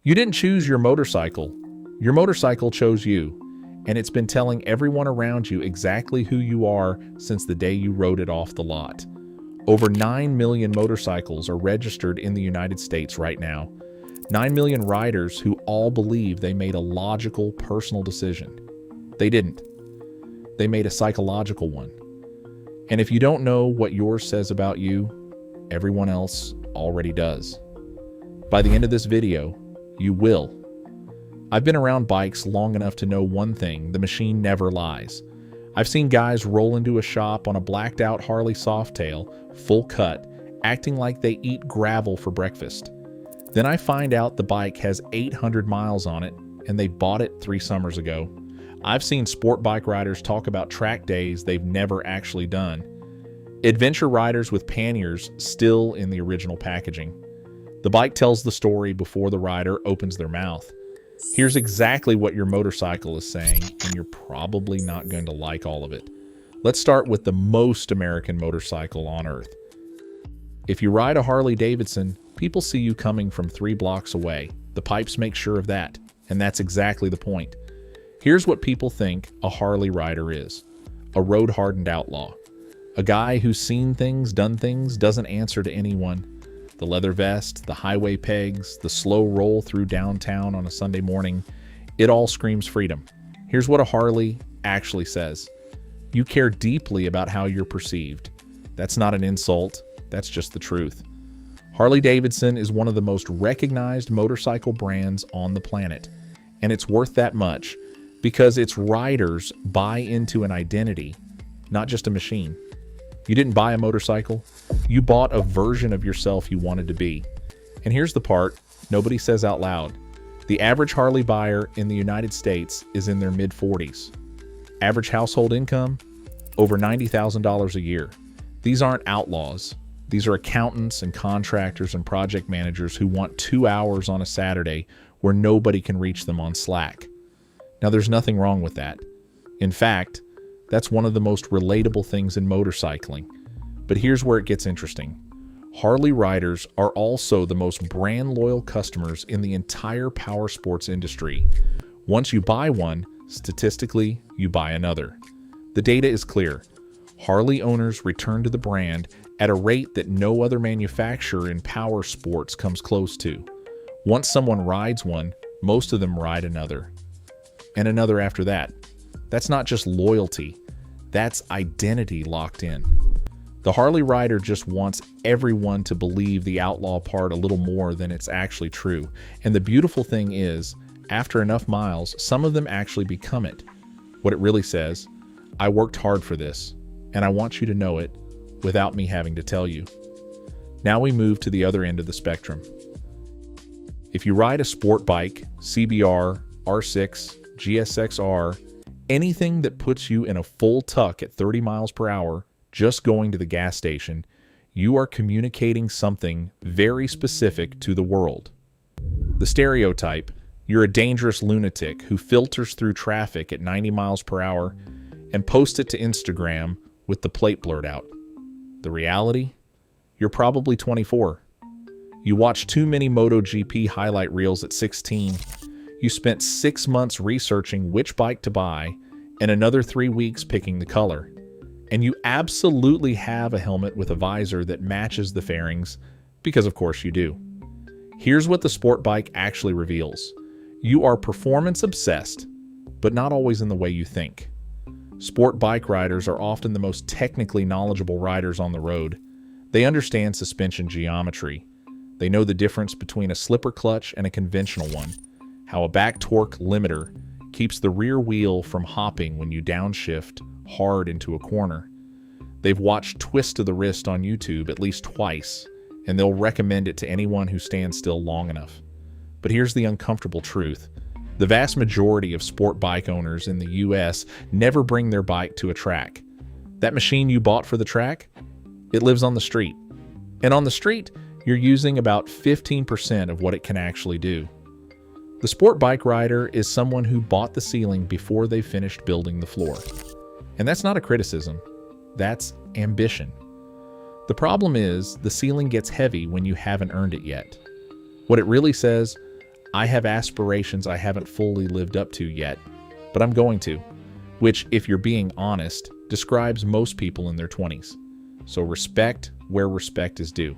You didn't choose your motorcycle. Your motorcycle chose you, and it's been telling everyone around you exactly who you are since the day you rode it off the lot. Over 9 million motorcycles are registered in the United States right now. 9 million riders who all believe they made a logical, personal decision. They didn't. They made a psychological one. And if you don't know what yours says about you, everyone else already does. By the end of this video, you will. I've been around bikes long enough to know one thing: the machine never lies. I've seen guys roll into a shop on a blacked out Harley Softail, full cut, acting like they eat gravel for breakfast. Then I find out the bike has 800 miles on it and they bought it 3 summers ago. I've seen sport bike riders talk about track days they've never actually done. Adventure riders with panniers still in the original packaging. The bike tells the story before the rider opens their mouth. Here's exactly what your motorcycle is saying, and you're probably not going to like all of it. Let's start with the most American motorcycle on earth. If you ride a Harley-Davidson, people see you coming from 3 blocks away. The pipes make sure of that, and that's exactly the point. Here's what people think a Harley rider is: a road-hardened outlaw. A guy who's seen things, done things, doesn't answer to anyone. The leather vest, the highway pegs, the slow roll through downtown on a Sunday morning, it all screams freedom. Here's what a Harley actually says: you care deeply about how you're perceived. That's not an insult, that's just the truth. Harley-Davidson is one of the most recognized motorcycle brands on the planet, and it's worth that much because its riders buy into an identity, not just a machine. You didn't buy a motorcycle, you bought a version of yourself you wanted to be. And here's the part nobody says out loud: the average Harley buyer in the United States is in their mid-40s. Average household income, over $90,000 a year. These aren't outlaws. These are accountants and contractors and project managers who want 2 hours on a Saturday where nobody can reach them on Slack. Now, there's nothing wrong with that. In fact, that's one of the most relatable things in motorcycling. But here's where it gets interesting. Harley riders are also the most brand loyal customers in the entire powersports industry. Once you buy one, statistically, you buy another. The data is clear. Harley owners return to the brand at a rate that no other manufacturer in powersports comes close to. Once someone rides one, most of them ride another. And another after that. That's not just loyalty, that's identity locked in. The Harley rider just wants everyone to believe the outlaw part a little more than it's actually true. And the beautiful thing is, after enough miles, some of them actually become it. What it really says: I worked hard for this, and I want you to know it without me having to tell you. Now we move to the other end of the spectrum. If you ride a sport bike, CBR, R6, GSX-R, anything that puts you in a full tuck at 30 miles per hour, just going to the gas station, you are communicating something very specific to the world. The stereotype: you're a dangerous lunatic who filters through traffic at 90 miles per hour and posts it to Instagram with the plate blurred out. The reality? You're probably 24. You watched too many MotoGP highlight reels at 16. You spent 6 months researching which bike to buy and another 3 weeks picking the color. And you absolutely have a helmet with a visor that matches the fairings, because of course you do. Here's what the sport bike actually reveals. You are performance obsessed, but not always in the way you think. Sport bike riders are often the most technically knowledgeable riders on the road. They understand suspension geometry. They know the difference between a slipper clutch and a conventional one, how a back torque limiter keeps the rear wheel from hopping when you downshift hard into a corner. They've watched Twist of the Wrist on YouTube at least twice, and they'll recommend it to anyone who stands still long enough. But here's the uncomfortable truth. The vast majority of sport bike owners in the US never bring their bike to a track. That machine you bought for the track, it lives on the street. And on the street, you're using about 15% of what it can actually do. The sport bike rider is someone who bought the ceiling before they finished building the floor. And that's not a criticism, that's ambition. The problem is, the ceiling gets heavy when you haven't earned it yet. What it really says: I have aspirations I haven't fully lived up to yet, but I'm going to, which, if you're being honest, describes most people in their 20s. So respect where respect is due.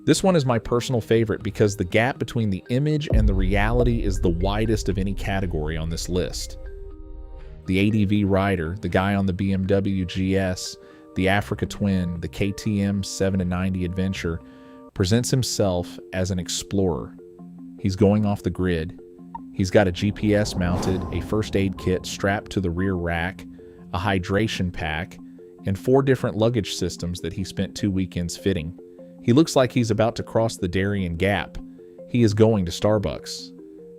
This one is my personal favorite because the gap between the image and the reality is the widest of any category on this list. The ADV rider, the guy on the BMW GS, the Africa Twin, the KTM 790 Adventure, presents himself as an explorer. He's going off the grid. He's got a GPS mounted, a first aid kit strapped to the rear rack, a hydration pack, and 4 different luggage systems that he spent 2 weekends fitting. He looks like he's about to cross the Darien Gap. He is going to Starbucks.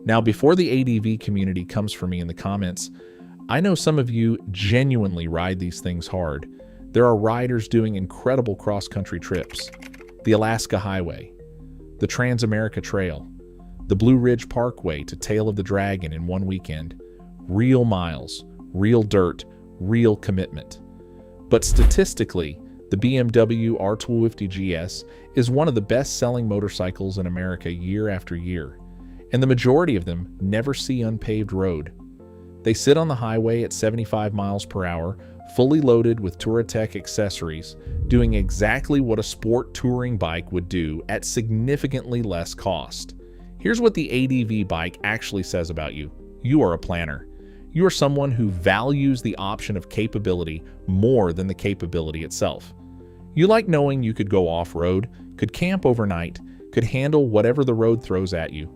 Now, before the ADV community comes for me in the comments, I know some of you genuinely ride these things hard. There are riders doing incredible cross-country trips. The Alaska Highway, the Trans-America Trail, the Blue Ridge Parkway to Tail of the Dragon in 1 weekend. Real miles, real dirt, real commitment. But statistically, the BMW R250 GS is one of the best-selling motorcycles in America year after year, and the majority of them never see unpaved road. They sit on the highway at 75 miles per hour, fully loaded with Touratech accessories, doing exactly what a sport touring bike would do at significantly less cost. Here's what the ADV bike actually says about you. You are a planner. You are someone who values the option of capability more than the capability itself. You like knowing you could go off-road, could camp overnight, could handle whatever the road throws at you.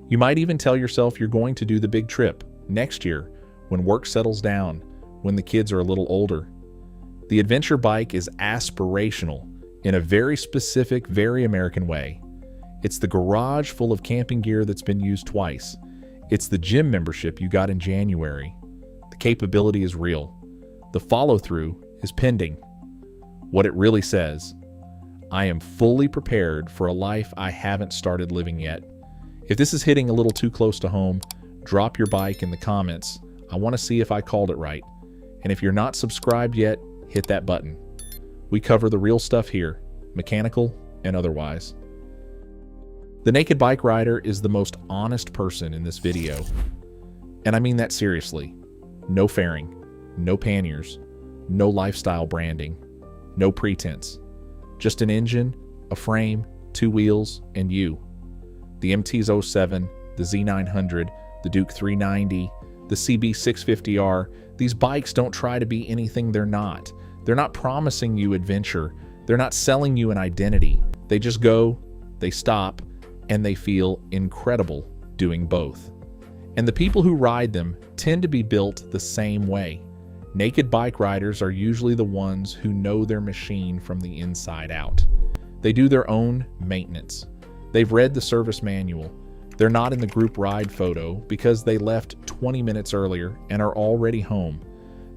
You might even tell yourself you're going to do the big trip next year when work settles down, when the kids are a little older. The adventure bike is aspirational in a very specific, very American way. It's the garage full of camping gear that's been used twice. It's the gym membership you got in January. The capability is real. The follow-through is pending. What it really says, I am fully prepared for a life I haven't started living yet. If this is hitting a little too close to home, drop your bike in the comments. I want to see if I called it right. And if you're not subscribed yet, hit that button. We cover the real stuff here, mechanical and otherwise. The naked bike rider is the most honest person in this video. And I mean that seriously. No fairing, no panniers, no lifestyle branding, no pretense. Just an engine, a frame, 2 wheels, and you. The MT's07, the Z900, the Duke 390, the CB650R, these bikes don't try to be anything they're not. They're not promising you adventure. They're not selling you an identity. They just go, they stop, and they feel incredible doing both. And the people who ride them tend to be built the same way. Naked bike riders are usually the ones who know their machine from the inside out. They do their own maintenance. They've read the service manual. They're not in the group ride photo because they left 20 minutes earlier and are already home.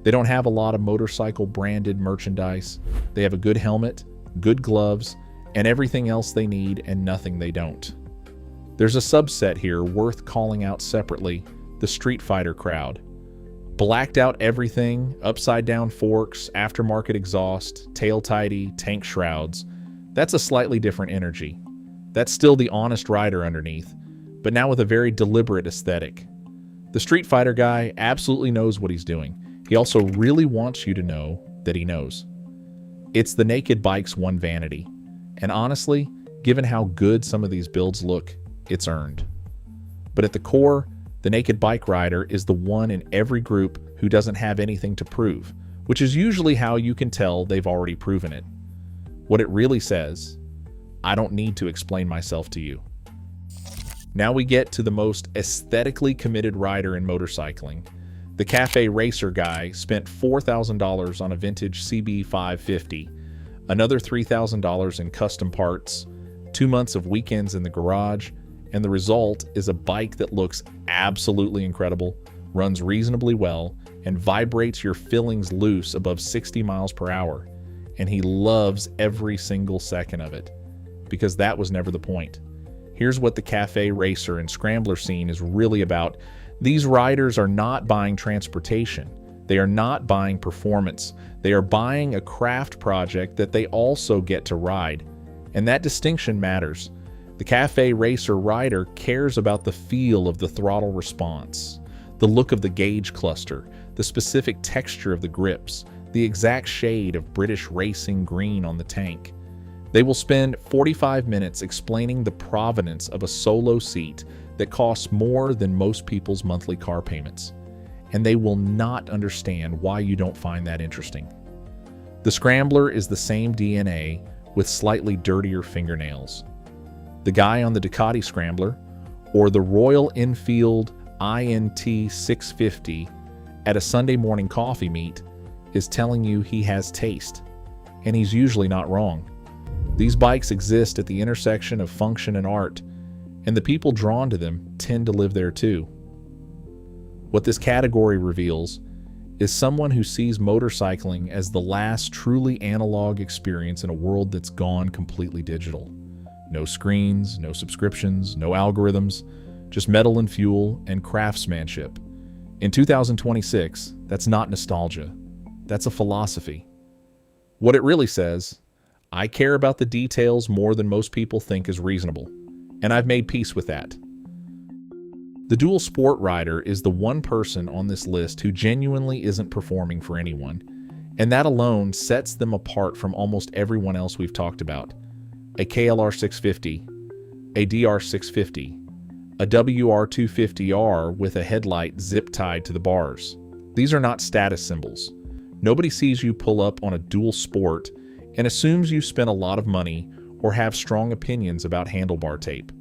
They don't have a lot of motorcycle branded merchandise. They have a good helmet, good gloves, and everything else they need and nothing they don't. There's a subset here worth calling out separately, the Street Fighter crowd. Blacked out everything, upside down forks, aftermarket exhaust, tail tidy, tank shrouds. That's a slightly different energy. That's still the honest rider underneath, but now with a very deliberate aesthetic. The Street Fighter guy absolutely knows what he's doing. He also really wants you to know that he knows. It's the naked bike's one vanity. And honestly, given how good some of these builds look, it's earned. But at the core, the naked bike rider is the one in every group who doesn't have anything to prove, which is usually how you can tell they've already proven it. What it really says, I don't need to explain myself to you. Now we get to the most aesthetically committed rider in motorcycling. The café racer guy spent $4,000 on a vintage CB550, another $3,000 in custom parts, 2 months of weekends in the garage, and the result is a bike that looks absolutely incredible, runs reasonably well, and vibrates your fillings loose above 60 miles per hour. And he loves every single second of it, because that was never the point. Here's what the cafe racer and scrambler scene is really about. These riders are not buying transportation. They are not buying performance. They are buying a craft project that they also get to ride. And that distinction matters. The cafe racer rider cares about the feel of the throttle response, the look of the gauge cluster, the specific texture of the grips, the exact shade of British racing green on the tank. They will spend 45 minutes explaining the provenance of a solo seat that costs more than most people's monthly car payments, and they will not understand why you don't find that interesting. The Scrambler is the same DNA with slightly dirtier fingernails. The guy on the Ducati Scrambler, or the Royal Enfield INT 650 at a Sunday morning coffee meet, is telling you he has taste, and he's usually not wrong. These bikes exist at the intersection of function and art, and the people drawn to them tend to live there too. What this category reveals is someone who sees motorcycling as the last truly analog experience in a world that's gone completely digital. No screens, no subscriptions, no algorithms, just metal and fuel and craftsmanship. In 2026, that's not nostalgia. That's a philosophy. What it really says, I care about the details more than most people think is reasonable, and I've made peace with that. The dual sport rider is the one person on this list who genuinely isn't performing for anyone, and that alone sets them apart from almost everyone else we've talked about. A KLR 650, a DR 650, a WR 250R with a headlight zip-tied to the bars. These are not status symbols. Nobody sees you pull up on a dual sport and assumes you spent a lot of money or have strong opinions about handlebar tape.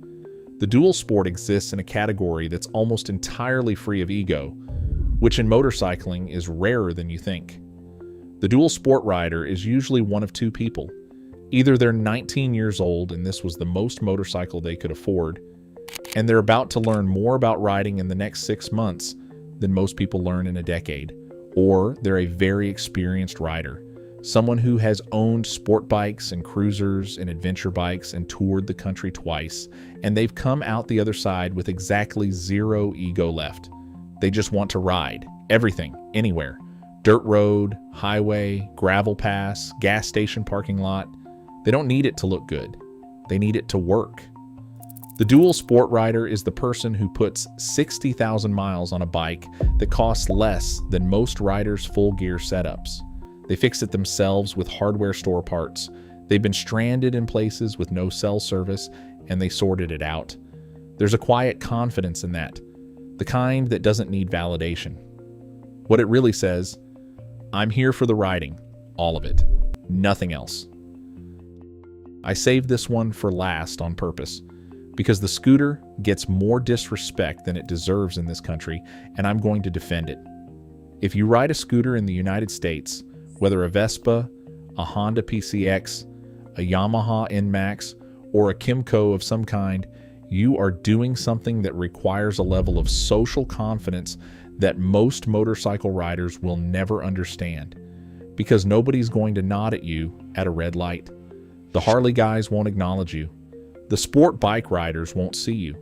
The dual sport exists in a category that's almost entirely free of ego, which in motorcycling is rarer than you think. The dual sport rider is usually one of two people. Either they're 19 years old and this was the most motorcycle they could afford, and they're about to learn more about riding in the next 6 months than most people learn in a decade, or they're a very experienced rider. Someone who has owned sport bikes and cruisers and adventure bikes and toured the country twice, and they've come out the other side with exactly zero ego left. They just want to ride. Everything, anywhere. Dirt road, highway, gravel pass, gas station parking lot. They don't need it to look good. They need it to work. The dual sport rider is the person who puts 60,000 miles on a bike that costs less than most riders' full gear setups. They fix it themselves with hardware store parts. They've been stranded in places with no cell service, and they sorted it out. There's a quiet confidence in that, the kind that doesn't need validation. What it really says, I'm here for the riding, all of it, nothing else. I saved this one for last on purpose, because the scooter gets more disrespect than it deserves in this country, and I'm going to defend it. If you ride a scooter in the United States, whether a Vespa, a Honda PCX, a Yamaha NMAX, or a Kymco of some kind, you are doing something that requires a level of social confidence that most motorcycle riders will never understand, because nobody's going to nod at you at a red light. The Harley guys won't acknowledge you. The sport bike riders won't see you.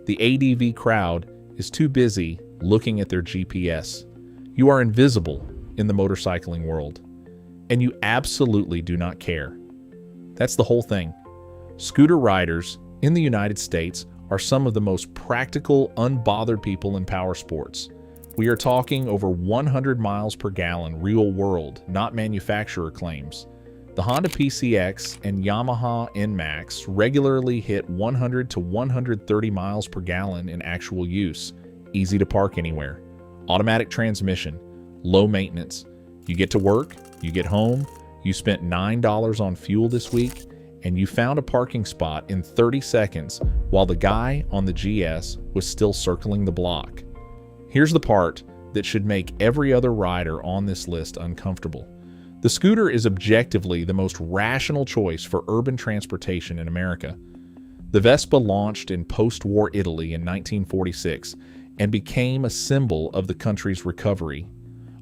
The ADV crowd is too busy looking at their GPS. You are invisible in the motorcycling world, and you absolutely do not care. That's the whole thing. Scooter riders in the United States are some of the most practical, unbothered people in power sports. We are talking over 100 miles per gallon real world, not manufacturer claims. The Honda PCX and Yamaha NMAX regularly hit 100 to 130 miles per gallon in actual use. Easy to park anywhere. Automatic transmission. Low maintenance. You get to work, you get home, you spent $9 on fuel this week, and you found a parking spot in 30 seconds while the guy on the GS was still circling the block. Here's the part that should make every other rider on this list uncomfortable. The scooter is objectively the most rational choice for urban transportation in America. The Vespa launched in post-war Italy in 1946 and became a symbol of the country's recovery.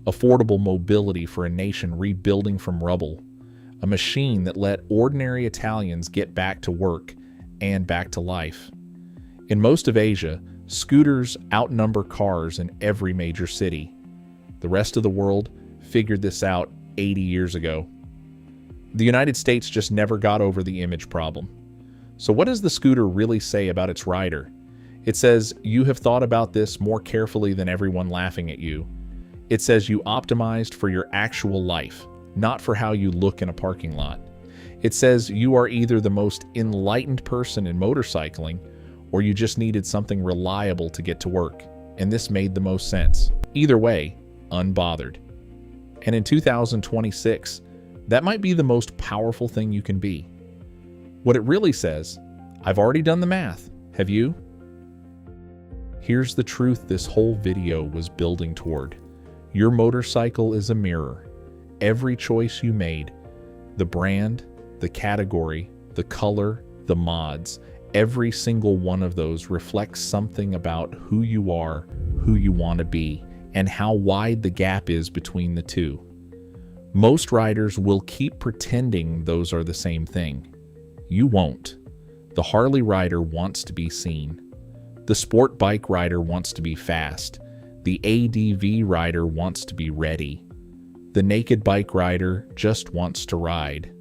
Affordable mobility for a nation rebuilding from rubble. A machine that let ordinary Italians get back to work and back to life. In most of Asia, scooters outnumber cars in every major city. The rest of the world figured this out 80 years ago. The United States just never got over the image problem. So what does the scooter really say about its rider? It says, you have thought about this more carefully than everyone laughing at you. It says you optimized for your actual life, not for how you look in a parking lot. It says you are either the most enlightened person in motorcycling, or you just needed something reliable to get to work. And this made the most sense. Either way, unbothered. And in 2026, that might be the most powerful thing you can be. What it really says, I've already done the math. Have you? Here's the truth this whole video was building toward. Your motorcycle is a mirror. Every choice you made, the brand, the category, the color, the mods, every single one of those reflects something about who you are, who you want to be, and how wide the gap is between the two. Most riders will keep pretending those are the same thing. You won't. The Harley rider wants to be seen. The sport bike rider wants to be fast. The ADV rider wants to be ready. The naked bike rider just wants to ride.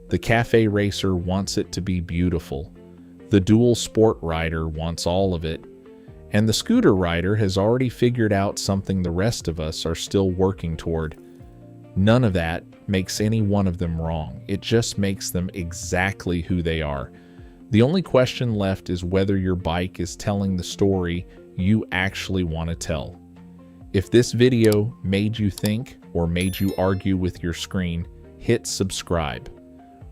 The cafe racer wants it to be beautiful. The dual sport rider wants all of it. And the scooter rider has already figured out something the rest of us are still working toward. None of that makes any one of them wrong. It just makes them exactly who they are. The only question left is whether your bike is telling the story you actually want to tell. If this video made you think or made you argue with your screen, hit subscribe.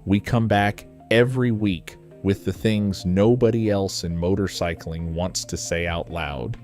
We come back every week with the things nobody else in motorcycling wants to say out loud.